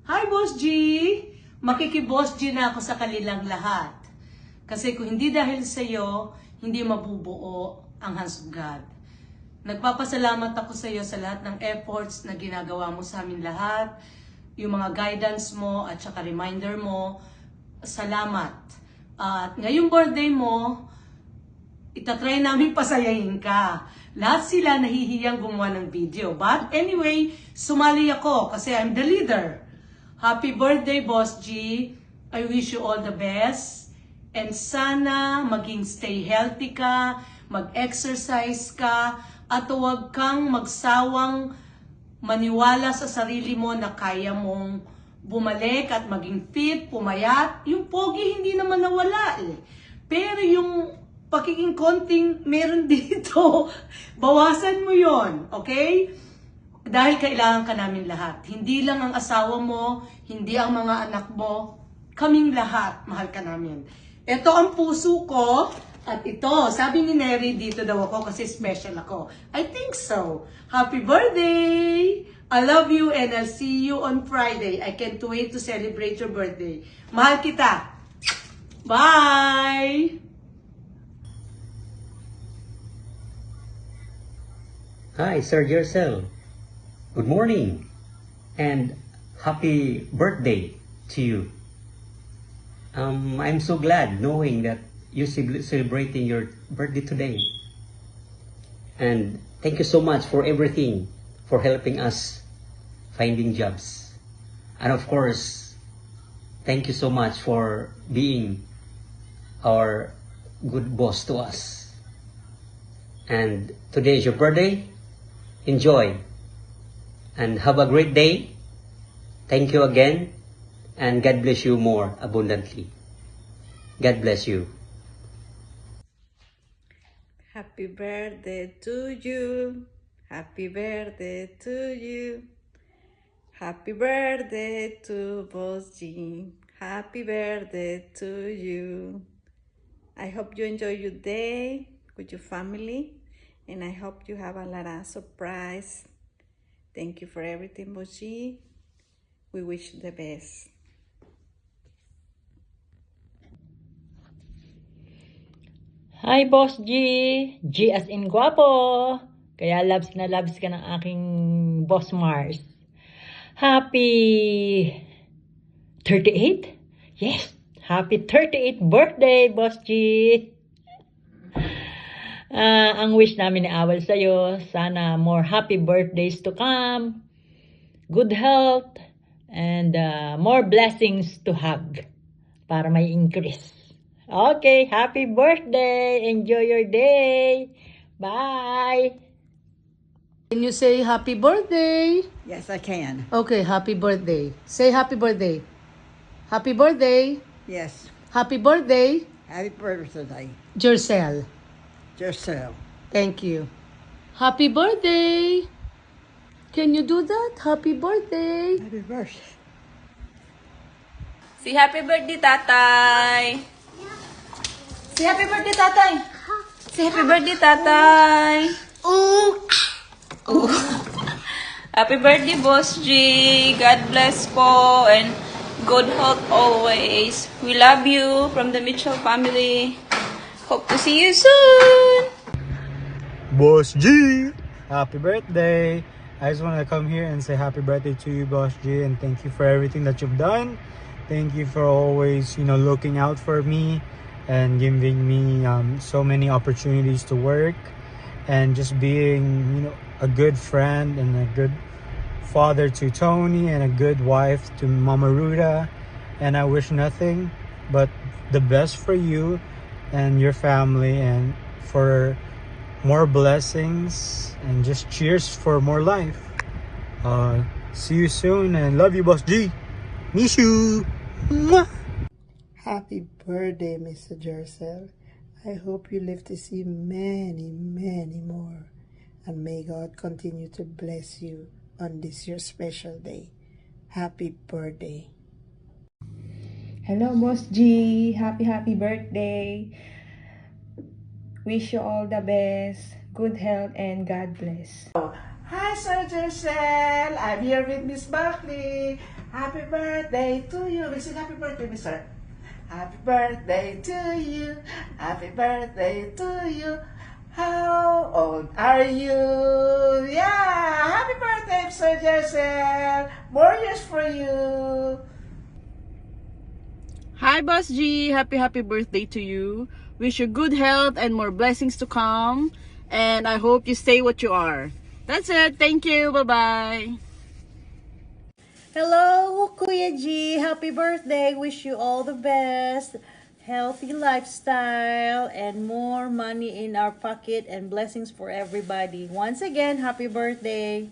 Hi, Boss G! Makiki-Boss G na ako sa kanilang lahat. Kasi kung hindi dahil sa iyo, hindi mabubuo ang Hands of God. Nagpapasalamat ako sa iyo sa lahat ng efforts na ginagawa mo sa amin lahat, yung mga guidance mo at saka reminder mo. Salamat. At ngayong birthday mo, itatry namin pasayahin ka. Lahat sila nahihiyang gumawa ng video. But anyway, sumali ako kasi I'm the leader. Happy birthday, Boss G. I wish you all the best. And sana maging stay healthy ka, mag-exercise ka, at huwag kang magsawang maniwala sa sarili mo na kaya mong bumalik at maging fit, pumayat. Yung pogi hindi naman nawala eh. Pero yung pakiging konting meron dito, bawasan mo yon, okay? Dahil kailangan ka namin lahat. Hindi lang ang asawa mo, hindi ang mga anak mo, kaming lahat, mahal ka namin. Ito ang puso ko, at ito, sabi ni Neri, dito daw ako kasi special ako. I think so. Happy birthday! I love you and I'll see you on Friday. I can't wait to celebrate your birthday. Mahal kita! Bye! Hi, Sir Jercel. Good morning and happy birthday to you. I'm so glad knowing that you're celebrating your birthday today. And thank you so much for everything, for helping us finding jobs. And of course, thank you so much for being our good boss to us. And today is your birthday. Enjoy and have a great day. Thank you again and God bless you more abundantly. God bless you. Happy birthday to you. Happy birthday to you. Happy birthday to Boss G. Happy birthday to you. I hope you enjoy your day with your family. And I hope you have a lot of surprise. Thank you for everything, Boss G. We wish you the best. Hi, Boss G! G as in guwapo! Kaya loves na loves ka ng aking Boss Mars. Happy 38? Yes! Happy 38th birthday, Boss G! Ang wish namin ni Awal sa'yo, sana more happy birthdays to come, good health, and more blessings to have para may increase. Okay, happy birthday! Enjoy your day! Bye! Can you say happy birthday? Yes, I can. Okay, happy birthday. Say happy birthday. Happy birthday. Yes. Happy birthday, Happy birthday, Jercel. Jercel. Thank you. Happy birthday. Can you do that? Happy birthday. Happy birthday. Say happy birthday, tatay! Say happy birthday, tatay! Say happy birthday, tatay! Oh, Happy birthday, Boss G! God bless po and good health always. We love you from the Mitchell family. Hope to see you soon! Boss G, happy birthday. I just want to come here and say happy birthday to you, Boss G, and thank you for everything that you've done. Thank you for always, looking out for me and giving me so many opportunities to work and just being, a good friend and a good father to Tony and a good wife to Mama Ruda. And I wish nothing but the best for you and your family and for more blessings and just cheers for more life. See you soon and love you, Boss G. Miss you. Mwah. Happy birthday, Mr. Jercel. I hope you live to see many, many more. And may God continue to bless you on this your special day. Happy birthday. Hello, Boss G. Happy birthday. Wish you all the best, good health, and God bless. Hi, Sir Jercel. I'm here with Miss Buckley. Happy birthday to you. We sing happy birthday, Mr. Happy birthday to you. Happy birthday to you. How old are you? Yeah! Happy birthday, Mr. Jessel. More years for you. Hi, Boss G. Happy birthday to you. Wish you good health and more blessings to come. And I hope you stay what you are. That's it. Thank you. Bye-bye. Hello, Kuya G. Happy birthday. Wish you all the best. Healthy lifestyle and more money in our pocket and blessings for everybody. Once again, happy birthday.